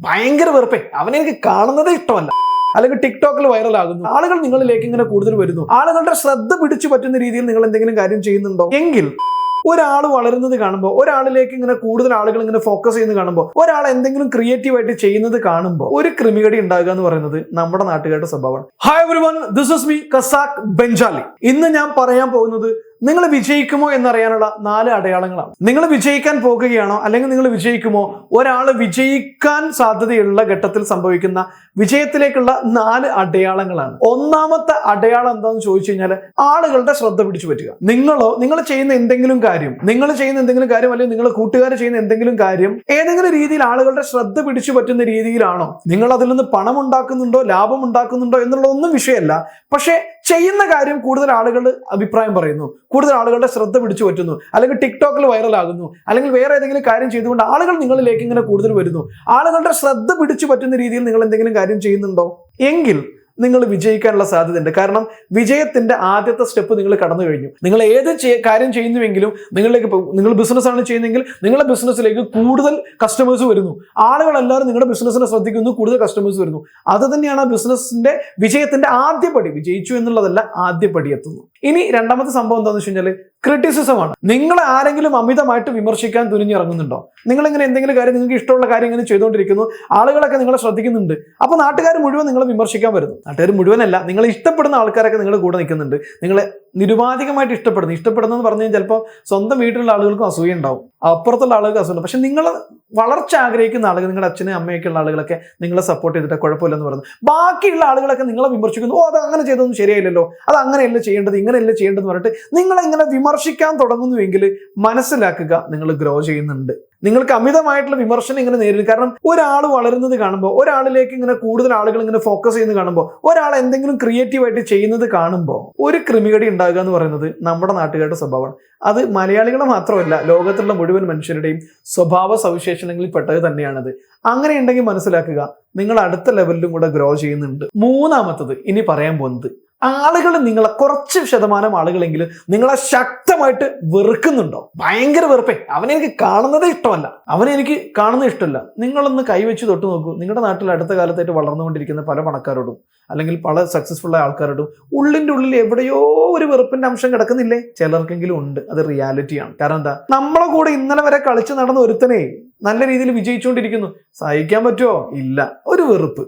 ഭയങ്കര വെറുപ്പേ, അവനെനിക്ക് കാണുന്നതേ ഇഷ്ടമല്ല. അല്ലെങ്കിൽ ടിക്ടോക്കിൽ വൈറലാകുന്നു, ആളുകൾ നിങ്ങളിലേക്ക് ഇങ്ങനെ കൂടുതൽ വരുന്നു, ആളുകളുടെ ശ്രദ്ധ പിടിച്ചു പറ്റുന്ന രീതിയിൽ നിങ്ങൾ എന്തെങ്കിലും കാര്യം ചെയ്യുന്നുണ്ടോ എങ്കിൽ ഒരാൾ വളരുന്നത് കാണുമ്പോൾ, ഒരാളിലേക്ക് ഇങ്ങനെ കൂടുതൽ ആളുകൾ ഇങ്ങനെ ഫോക്കസ് ചെയ്യുന്നത് കാണുമ്പോൾ, ഒരാൾ എന്തെങ്കിലും ക്രിയേറ്റീവായിട്ട് ചെയ്യുന്നത് കാണുമ്പോൾ ഒരു ക്രിമികടി ഉണ്ടാകുക എന്ന് പറയുന്നത് നമ്മുടെ നാട്ടുകാരുടെ സ്വഭാവമാണ്. Hi everyone, this is me കസാക് ബെൻജാലി. ഇന്ന് ഞാൻ പറയാൻ പോകുന്നത് നിങ്ങൾ വിജയിക്കുമോ എന്നറിയാനുള്ള 4 അടയാളങ്ങളാണ്. നിങ്ങൾ വിജയിക്കാൻ പോകുകയാണോ അല്ലെങ്കിൽ നിങ്ങൾ വിജയിക്കുമോ, ഒരാൾ വിജയിക്കാൻ സാധ്യതയുള്ള ഘട്ടത്തിൽ സംഭവിക്കുന്ന വിജയത്തിലേക്കുള്ള 4 അടയാളങ്ങളാണ്. ഒന്നാമത്തെ അടയാളം എന്താണെന്ന് ചോദിച്ചു കഴിഞ്ഞാൽ ആളുകളുടെ ശ്രദ്ധ പിടിച്ചു പറ്റുക. നിങ്ങൾ ചെയ്യുന്ന എന്തെങ്കിലും കാര്യം അല്ലെങ്കിൽ നിങ്ങളുടെ കൂട്ടുകാർ ചെയ്യുന്ന എന്തെങ്കിലും കാര്യം ഏതെങ്കിലും രീതിയിൽ ആളുകളുടെ ശ്രദ്ധ പിടിച്ചു പറ്റുന്ന രീതിയിലാണോ, നിങ്ങൾ അതിൽ നിന്ന് പണം ഉണ്ടാക്കുന്നുണ്ടോ, ലാഭം ഉണ്ടാക്കുന്നുണ്ടോ എന്നുള്ളതൊന്നും വിഷയമല്ല. പക്ഷെ ചെയ്യുന്ന കാര്യം കൂടുതൽ ആളുകൾ അഭിപ്രായം പറയുന്നു, കൂടുതൽ ആളുകളുടെ ശ്രദ്ധ പിടിച്ചു പറ്റുന്നു, അല്ലെങ്കിൽ ടിക്ടോക്കിൽ വൈറലാകുന്നു, അല്ലെങ്കിൽ വേറെ ഏതെങ്കിലും കാര്യം ചെയ്തുകൊണ്ട് ആളുകൾ നിങ്ങളിലേക്ക് ഇങ്ങനെ കൂടുതൽ വരുന്നു, ആളുകളുടെ ശ്രദ്ധ പിടിച്ചു പറ്റുന്ന രീതിയിൽ നിങ്ങൾ എന്തെങ്കിലും കാര്യം ചെയ്യുന്നുണ്ടോ എങ്കിൽ നിങ്ങൾ വിജയിക്കാനുള്ള സാധ്യതയുണ്ട്. കാരണം വിജയത്തിന്റെ ആദ്യത്തെ സ്റ്റെപ്പ് നിങ്ങൾ കടന്നു കഴിഞ്ഞു. നിങ്ങൾ ഏത് കാര്യം ചെയ്യുന്നുവെങ്കിലും നിങ്ങൾ ബിസിനസ്സാണ് ചെയ്യുന്നതെങ്കിൽ നിങ്ങളുടെ ബിസിനസ്സിലേക്ക് കൂടുതൽ കസ്റ്റമേഴ്സ് വരുന്നു, ആളുകൾ എല്ലാവരും നിങ്ങളുടെ ബിസിനസ്സിനെ ശ്രദ്ധിക്കുന്നു, കൂടുതൽ കസ്റ്റമേഴ്സ് വരുന്നു. അത് തന്നെയാണ് ആ ബിസിനസ്സിന്റെ വിജയത്തിന്റെ ആദ്യപടി. വിജയിച്ചു എന്നുള്ളതല്ല, ആദ്യപടി എത്തുന്നു. ഇനി രണ്ടാമത്തെ സംഭവം എന്താണെന്ന് വെച്ച് കഴിഞ്ഞാൽ ക്രിറ്റിസിസമാണ്. നിങ്ങൾ ആരെങ്കിലും അമിതമായിട്ട് വിമർശിക്കാൻ തുനിഞ്ഞിറങ്ങുന്നുണ്ടോ, നിങ്ങളിങ്ങനെ എന്തെങ്കിലും കാര്യം, നിങ്ങൾക്ക് ഇഷ്ടമുള്ള കാര്യം ഇങ്ങനെ ചെയ്തുകൊണ്ടിരിക്കുന്നു, ആളുകളൊക്കെ നിങ്ങളെ ശ്രദ്ധിക്കുന്നുണ്ട്, അപ്പോൾ നാട്ടുകാർ മുഴുവൻ നിങ്ങളെ വിമർശിക്കാൻ വരുന്നു. നാട്ടുകാർ മുഴുവനല്ല, നിങ്ങൾ ഇഷ്ടപ്പെടുന്ന ആൾക്കാരൊക്കെ നിങ്ങളുടെ കൂടെ നിൽക്കുന്നുണ്ട്, നിങ്ങളെ നിരുപാധികമായിട്ട് ഇഷ്ടപ്പെടുന്നെന്ന് പറഞ്ഞു കഴിഞ്ഞാൽ ചിലപ്പോൾ സ്വന്തം വീട്ടിലുള്ള ആളുകൾക്കും അസൂയ ഉണ്ടാവും, അപ്പുറത്തുള്ള ആളുകൾക്ക് അസൂയ. പക്ഷെ നിങ്ങൾ വളർച്ച ആഗ്രഹിക്കുന്ന ആളുകൾ, നിങ്ങളുടെ അച്ഛനും അമ്മയൊക്കെ ഉള്ള ആളുകളൊക്കെ നിങ്ങളെ സപ്പോർട്ട് ചെയ്തിട്ട് കുഴപ്പമില്ലെന്ന് പറയുന്നു. ബാക്കിയുള്ള ആളുകളൊക്കെ നിങ്ങളെ വിമർശിക്കുന്നു, അത് അങ്ങനെ ചെയ്തൊന്നും ശരിയായില്ലല്ലോ, അത് അങ്ങനെയല്ല ചെയ്യേണ്ടത്, ഇങ്ങനെയല്ല ചെയ്യേണ്ടതെന്ന് പറഞ്ഞിട്ട് നിങ്ങളിങ്ങനെ വിമർശിക്കാൻ തുടങ്ങുന്നുവെങ്കിൽ മനസ്സിലാക്കുക, നിങ്ങൾ ഗ്രോ ചെയ്യുന്നുണ്ട്. നിങ്ങൾക്ക് അമിതമായിട്ടുള്ള വിമർശനം ഇങ്ങനെ നേരിടും. കാരണം ഒരാൾ വളരുന്നത് കാണുമ്പോൾ, ഒരാളിലേക്ക് ഇങ്ങനെ കൂടുതൽ ആളുകൾ ഇങ്ങനെ ഫോക്കസ് ചെയ്യുന്നത് കാണുമ്പോൾ, ഒരാൾ എന്തെങ്കിലും ക്രിയേറ്റീവായിട്ട് ചെയ്യുന്നത് കാണുമ്പോൾ ഒരു ക്രിമികടി ഉണ്ടാകുക എന്ന് പറയുന്നത് നമ്മുടെ നാട്ടുകാരുടെ സ്വഭാവമാണ്. അത് മലയാളികളെ മാത്രമല്ല, ലോകത്തുള്ള മുഴുവൻ മനുഷ്യരുടെയും സ്വഭാവ സവിശേഷതകളിൽ പെട്ടത് തന്നെയാണത്. അങ്ങനെ ഉണ്ടെങ്കിൽ മനസ്സിലാക്കുക, നിങ്ങൾ അടുത്ത ലെവലിലും കൂടെ ഗ്രോ ചെയ്യുന്നുണ്ട്. മൂന്നാമത്തത് ഇനി പറയാൻ പോകുന്നത്, ആളുകൾ നിങ്ങളെ, കുറച്ച് ശതമാനം ആളുകളെങ്കിലും നിങ്ങളെ ശക്തമായിട്ട് വെറുക്കുന്നുണ്ടോ. ഭയങ്കര വെറുപ്പേ, അവനെനിക്ക് കാണുന്നതേ ഇഷ്ടമല്ല, അവനെനിക്ക് കാണുന്നത് ഇഷ്ടമല്ല. നിങ്ങളൊന്ന് കൈവച്ച് തൊട്ട് നോക്കൂ, നിങ്ങളുടെ നാട്ടിൽ അടുത്ത കാലത്തായിട്ട് വളർന്നുകൊണ്ടിരിക്കുന്ന പല പണക്കാരോടും അല്ലെങ്കിൽ പല സക്സസ്ഫുൾ ആയ ആൾക്കാരോടും ഉള്ളിൻ്റെ ഉള്ളിൽ എവിടെയോ ഒരു വെറുപ്പിന്റെ അംശം കിടക്കുന്നില്ലേ? ചിലർക്കെങ്കിലും ഉണ്ട്. അത് റിയാലിറ്റിയാണ്. കാരണം എന്താ, നമ്മളെ കൂടെ ഇന്നലെ വരെ കളിച്ച് നടന്ന ഒരുത്തനെ നല്ല രീതിയിൽ വിജയിച്ചുകൊണ്ടിരിക്കുന്നു, സഹിക്കാൻ പറ്റുമോ? ഇല്ല. ഒരു വെറുപ്പ്.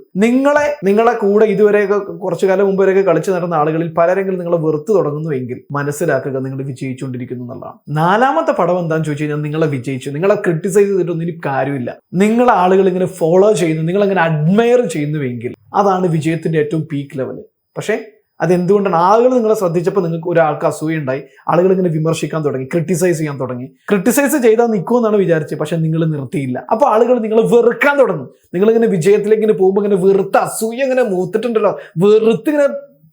നിങ്ങളെ കൂടെ ഇതുവരെയൊക്കെ കുറച്ചു കാലം മുമ്പ് വരെയൊക്കെ കളിച്ചു നടന്ന ആളുകളിൽ പലരെങ്കിലും നിങ്ങളെ വെറുത്ത് തുടങ്ങുന്നുവെങ്കിൽ മനസ്സിലാക്കുക, നിങ്ങൾ വിജയിച്ചുകൊണ്ടിരിക്കുന്നു എന്നുള്ളതാണ്. നാലാമത്തെ പടം എന്താണെന്ന് ചോദിച്ചു കഴിഞ്ഞാൽ, നിങ്ങളെ വിജയിച്ചു, നിങ്ങളെ ക്രിട്ടിസൈസ് ചെയ്തിട്ടൊന്നും ഇനി കാര്യമില്ല, നിങ്ങളെ ആളുകൾ ഇങ്ങനെ ഫോളോ ചെയ്യുന്നു, നിങ്ങളങ്ങനെ അഡ്മയർ ചെയ്യുന്നുവെങ്കിൽ അതാണ് വിജയത്തിന്റെ ഏറ്റവും പീക്ക് ലെവൽ. പക്ഷേ അതെന്തുകൊണ്ടാണ്? ആളുകൾ നിങ്ങളെ ശ്രദ്ധിച്ചപ്പോൾ നിങ്ങൾക്ക് ഒരാൾക്ക് അസൂയ ഉണ്ടായി, ആളുകൾ ഇങ്ങനെ വിമർശിക്കാൻ തുടങ്ങി, ക്രിട്ടിസൈസ് ചെയ്യാൻ തുടങ്ങി. ക്രിട്ടിസൈസ് ചെയ്താൽ നിൽക്കുമെന്നാണ് വിചാരിച്ചത്, പക്ഷെ നിങ്ങൾ നിർത്തിയില്ല. അപ്പോൾ ആളുകൾ നിങ്ങളെ വെറുക്കാൻ തുടങ്ങും. നിങ്ങളിങ്ങനെ വിജയത്തിലേക്ക് ഇങ്ങനെ പോകുമ്പോൾ ഇങ്ങനെ വെറുത്ത്, അസൂയ ഇങ്ങനെ മൂത്തിട്ടുണ്ടല്ലോ, വെറുത്ത് ഇങ്ങനെ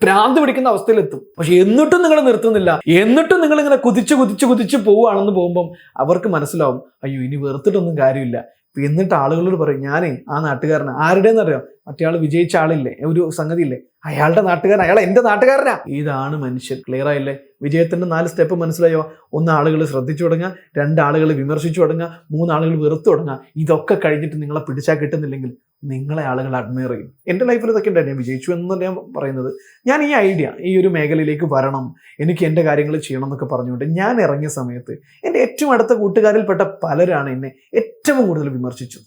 ഭ്രാന്ത് പിടിക്കുന്ന അവസ്ഥയിലെത്തും. പക്ഷെ എന്നിട്ടും നിങ്ങൾ നിർത്തുന്നില്ല, എന്നിട്ടും നിങ്ങൾ ഇങ്ങനെ കുതിച്ച് പോവുകയാണെന്ന് പോകുമ്പം അവർക്ക് മനസ്സിലാവും, അയ്യോ ഇനി വെറുത്തിട്ടൊന്നും കാര്യമില്ല. എന്നിട്ട് ആളുകളോട് പറയും, ഞാനേ ആ നാട്ടുകാരനാ. ആരുടേന്ന് അറിയാം? മറ്റേ ആൾ വിജയിച്ച ആളില്ലേ, ഒരു സംഗതി ഇല്ലേ, അയാളുടെ നാട്ടുകാരൻ, അയാൾ എൻ്റെ നാട്ടുകാരനാ. ഇതാണ് മനുഷ്യൻ. ക്ലിയർ ആയില്ലേ? വിജയത്തിന്റെ 4 സ്റ്റെപ്പ് മനസ്സിലായോ? 1 ആളുകൾ ശ്രദ്ധിച്ചു തുടങ്ങുക, 2 ആളുകൾ വിമർശിച്ചു തുടങ്ങുക, 3 ആളുകൾ വെറുത്തു തുടങ്ങുക. ഇതൊക്കെ കഴിഞ്ഞിട്ട് നിങ്ങളെ പിടിച്ചാൽ കിട്ടുന്നില്ലെങ്കിൽ നിങ്ങളെ ആളുകൾ അഡ്മയർ ചെയ്യും. എൻ്റെ ലൈഫിൽ ഇതൊക്കെ ഉണ്ടായിരുന്നു. ഞാൻ വിജയിച്ചു എന്ന് ഞാൻ പറയുന്നത്, ഞാൻ ഈ ഐഡിയ, ഈ ഒരു മേഖലയിലേക്ക് വരണം, എനിക്ക് എൻ്റെ കാര്യങ്ങൾ ചെയ്യണം എന്നൊക്കെ പറഞ്ഞുകൊണ്ട് ഞാൻ ഇറങ്ങിയ സമയത്ത് എൻ്റെ ഏറ്റവും അടുത്ത കൂട്ടുകാരിൽപ്പെട്ട പലരാണ് എന്നെ ഏറ്റവും കൂടുതൽ വിമർശിച്ചത്.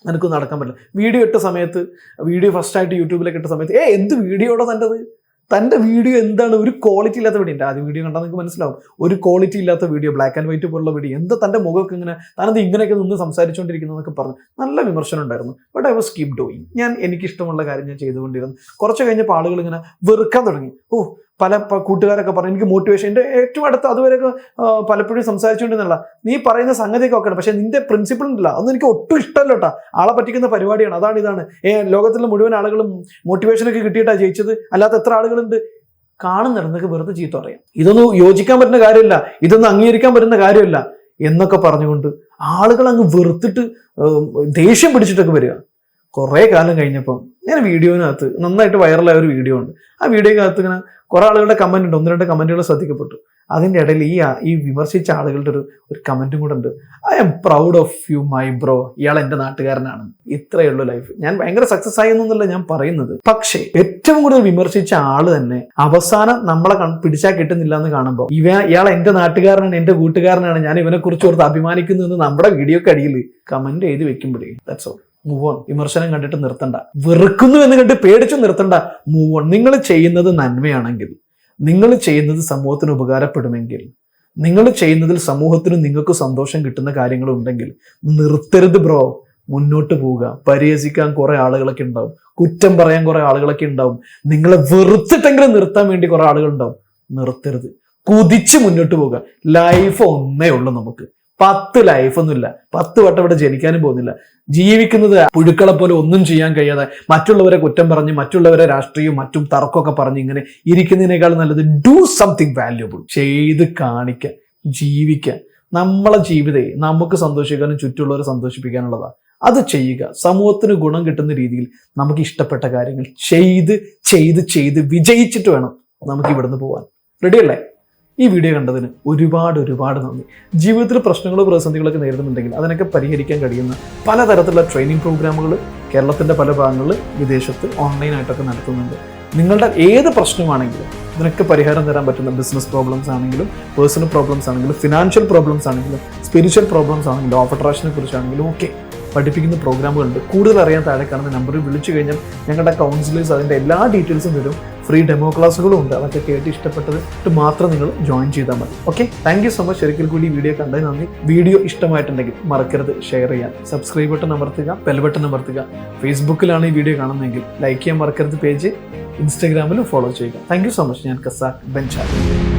എനിക്കൊന്നും നടക്കാൻ പറ്റില്ല. വീഡിയോ ഫസ്റ്റായിട്ട് യൂട്യൂബിലേക്ക് ഇട്ട സമയത്ത്, എന്ത് വീഡിയോടോ തൻ്റെ വീഡിയോ എന്താണ്, ഒരു ക്വാളിറ്റി ഇല്ലാത്ത വീഡിയോ. എൻ്റെ ആദ്യം വീഡിയോ കണ്ടാൽ നിങ്ങൾക്ക് മനസ്സിലാവും, ഒരു ക്വാളിറ്റി ഇല്ലാത്ത വീഡിയോ, ബ്ലാക്ക് ആൻഡ് വൈറ്റ് പോലുള്ള വീഡിയോ, എന്താ തൻ്റെ മുഖമൊക്കെ ഇങ്ങനെ, താനത് ഇങ്ങനെയൊക്കെ നിന്ന് സംസാരിച്ചുകൊണ്ടിരിക്കുന്നതൊക്കെ പറഞ്ഞു നല്ല വിമർശനം ഉണ്ടായിരുന്നു. But I was keep doing. ഞാൻ എനിക്കിഷ്ടമുള്ള കാര്യം ഞാൻ ചെയ്തുകൊണ്ടിരുന്നു. കുറച്ച് കഴിഞ്ഞപ്പോൾ ആളുകൾ ഇങ്ങനെ വെറുക്കാൻ തുടങ്ങി. പല കൂട്ടുകാരൊക്കെ പറഞ്ഞു, എനിക്ക് മോട്ടിവേഷൻ, എൻ്റെ ഏറ്റവും അടുത്ത് അതുവരെയൊക്കെ പലപ്പോഴും സംസാരിച്ചുകൊണ്ടിരുന്നില്ല, നീ പറയുന്ന സംഗതിയൊക്കെ ഒക്കെ, പക്ഷെ നിന്റെ പ്രിൻസിപ്പിൾ ഉണ്ടല്ല, അതൊന്നും എനിക്ക് ഒട്ടും ഇഷ്ടമല്ല കേട്ടോ, ആളെ പറ്റിക്കുന്ന പരിപാടിയാണ്, ഇതാണ് ലോകത്തിലെ മുഴുവൻ ആളുകളും മോട്ടിവേഷനൊക്കെ കിട്ടിയിട്ടാണ് ജയിച്ചത്, അല്ലാത്ത എത്ര ആളുകളുണ്ട് കാണുന്നിടന്നൊക്കെ വെറുതെ ചീത്ത പറയാം, ഇതൊന്നും യോജിക്കാൻ പറ്റുന്ന കാര്യമില്ല, ഇതൊന്നും അംഗീകരിക്കാൻ പറ്റുന്ന കാര്യമില്ല എന്നൊക്കെ പറഞ്ഞുകൊണ്ട് ആളുകൾ അങ്ങ് വെറുത്തിട്ട് ദേഷ്യം പിടിച്ചിട്ടൊക്കെ വരിക. കുറേ കാലം കഴിഞ്ഞപ്പം ഞാൻ വീഡിയോനകത്ത് നന്നായിട്ട് വൈറലായ ഒരു വീഡിയോ ഉണ്ട്. ആ വീഡിയോക്കകത്ത് ഇങ്ങനെ കുറെ ആളുകളുടെ കമന്റ് ഉണ്ട്, 1-2 കമന്റുകൾ ശ്രദ്ധിക്കപ്പെട്ടു. അതിൻ്റെ ഇടയിൽ ഈ വിമർശിച്ച ആളുകളുടെ ഒരു കമൻറ്റും കൂടെ ഉണ്ട്. I am proud of you my bro, ഇയാൾ എൻ്റെ നാട്ടുകാരനാണ്. ഇത്രയേ ഉള്ളൂ ലൈഫ്. ഞാൻ ഭയങ്കര സക്സസ് ആയി എന്നല്ല ഞാൻ പറയുന്നത്. പക്ഷേ ഏറ്റവും കൂടുതൽ വിമർശിച്ച ആള് തന്നെ അവസാനം നമ്മളെ പിടിച്ചാൽ കിട്ടുന്നില്ല എന്ന് കാണുമ്പോൾ ഇയാൾ എൻ്റെ നാട്ടുകാരനാണ്, എൻ്റെ കൂട്ടുകാരനാണ്, ഞാൻ ഇവനെ കുറിച്ച് ഓർത്ത് അഭിമാനിക്കുന്നു എന്ന് നമ്മുടെ വീഡിയോക്ക് അടിയിൽ കമന്റ് എഴുതി വെക്കുമ്പോഴേ ദാറ്റ്സ് ഓൾ. Move on. വിമർശനം കണ്ടിട്ട് നിർത്തണ്ട, വെറുക്കുന്നു എന്ന് കണ്ട് പേടിച്ചു നിർത്തണ്ട. Move on. നിങ്ങൾ ചെയ്യുന്നത് നന്മയാണെങ്കിൽ, നിങ്ങൾ ചെയ്യുന്നത് സമൂഹത്തിന് ഉപകാരപ്പെടുമെങ്കിൽ, നിങ്ങൾ ചെയ്യുന്നതിൽ സമൂഹത്തിന് നിങ്ങൾക്ക് സന്തോഷം കിട്ടുന്ന കാര്യങ്ങളുണ്ടെങ്കിൽ നിർത്തരുത് ബ്രോ. മുന്നോട്ട് പോവുക. പരിഹസിക്കാൻ കുറെ ആളുകളൊക്കെ ഉണ്ടാവും, കുറ്റം പറയാൻ കുറെ ആളുകളൊക്കെ ഉണ്ടാവും, നിങ്ങളെ വെറുത്തിട്ടെങ്കിലും നിർത്താൻ വേണ്ടി കുറെ ആളുകൾ ഉണ്ടാവും. നിർത്തരുത്, കുതിച്ച് മുന്നോട്ട് പോവുക. ലൈഫ് ഒന്നേ ഉള്ളൂ നമുക്ക്. 10 ലൈഫൊന്നുമില്ല. 10 വട്ടം ഇവിടെ ജനിക്കാനും പോകുന്നില്ല. ജീവിക്കുന്നത് പുഴുക്കളെ പോലെ ഒന്നും ചെയ്യാൻ കഴിയാതെ മറ്റുള്ളവരെ കുറ്റം പറഞ്ഞ്, മറ്റുള്ളവരെ രാഷ്ട്രീയവും മറ്റും തർക്കമൊക്കെ പറഞ്ഞ് ഇങ്ങനെ ഇരിക്കുന്നതിനേക്കാൾ നല്ലത് ഡു സംതിങ് വാല്യുബിൾ. ചെയ്ത് കാണിക്കുക, ജീവിക്കുക. നമ്മളെ ജീവിതം നമുക്ക് സന്തോഷിക്കാനും ചുറ്റുള്ളവരെ സന്തോഷിപ്പിക്കാനുള്ളതാണ്. അത് ചെയ്യുക. സമൂഹത്തിന് ഗുണം കിട്ടുന്ന രീതിയിൽ നമുക്ക് ഇഷ്ടപ്പെട്ട കാര്യങ്ങൾ ചെയ്ത് ചെയ്ത് ചെയ്ത് വിജയിച്ചിട്ട് വേണം നമുക്ക് ഇവിടുന്ന് പോകാൻ. റെഡിയല്ലേ? ഈ വീഡിയോ കണ്ടതിന് ഒരുപാട് നന്ദി. ജീവിതത്തിൽ പ്രശ്നങ്ങളോ പ്രതിസന്ധികളൊക്കെ നേരിടുന്നുണ്ടെങ്കിൽ അതിനൊക്കെ പരിഹരിക്കാൻ കഴിയുന്ന പലതരത്തിലുള്ള ട്രെയിനിങ് പ്രോഗ്രാമുകൾ കേരളത്തിൻ്റെ പല ഭാഗങ്ങളിൽ, വിദേശത്ത് ഓൺലൈനായിട്ടൊക്കെ നടത്തുന്നുണ്ട്. നിങ്ങളുടെ ഏത് പ്രശ്നമാണെങ്കിലും ഇതിനൊക്കെ പരിഹാരം തരാൻ പറ്റുന്ന ബിസിനസ് പ്രോബ്ലംസ് ആണെങ്കിലും, പേഴ്സണൽ പ്രോബ്ലംസ് ആണെങ്കിലും, ഫിനാൻഷ്യൽ പ്രോബ്ലംസ് ആണെങ്കിലും, സ്പിരിച്വൽ പ്രോബ്ലംസ് ആണെങ്കിലും, ഓഫ് അട്രാക്ഷനെ കുറിച്ചാണെങ്കിലും ഒക്കെ പഠിപ്പിക്കുന്ന പ്രോഗ്രാമുകളുണ്ട്. കൂടുതൽ അറിയാൻ താഴെ കാണുന്ന നമ്പറിൽ വിളിച്ചു കഴിഞ്ഞാൽ ഞങ്ങളുടെ കൗൺസിലേഴ്സ് അതിൻ്റെ എല്ലാ ഡീറ്റെയിൽസും തരും. ഫ്രീ ഡെമോ ക്ലാസ്സുകളും ഉണ്ട്. അതൊക്കെ കേട്ട് ഇഷ്ടപ്പെട്ടത് മാത്രം നിങ്ങൾ ജോയിൻ ചെയ്താൽ മതി. Okay, thank you so much. ഒരിക്കൽ കൂടി വീഡിയോ കണ്ടതിന് നന്ദി. വീഡിയോ ഇഷ്ടമായിട്ടുണ്ടെങ്കിൽ മറക്കരുത് ഷെയർ ചെയ്യാൻ, സബ്സ്ക്രൈബ് ബട്ടൺ അമർത്തുക, ബെൽ ബട്ടൺ അമർത്തുക. ഫേസ്ബുക്കിലാണ് ഈ വീഡിയോ കാണുന്നതെങ്കിൽ ലൈക്ക് ചെയ്യാൻ മറക്കരുത്. പേജ് ഇൻസ്റ്റാഗ്രാമിലും ഫോളോ ചെയ്യുക. Thank you so much. ഞാൻ കസാക് ബെൻജാലി.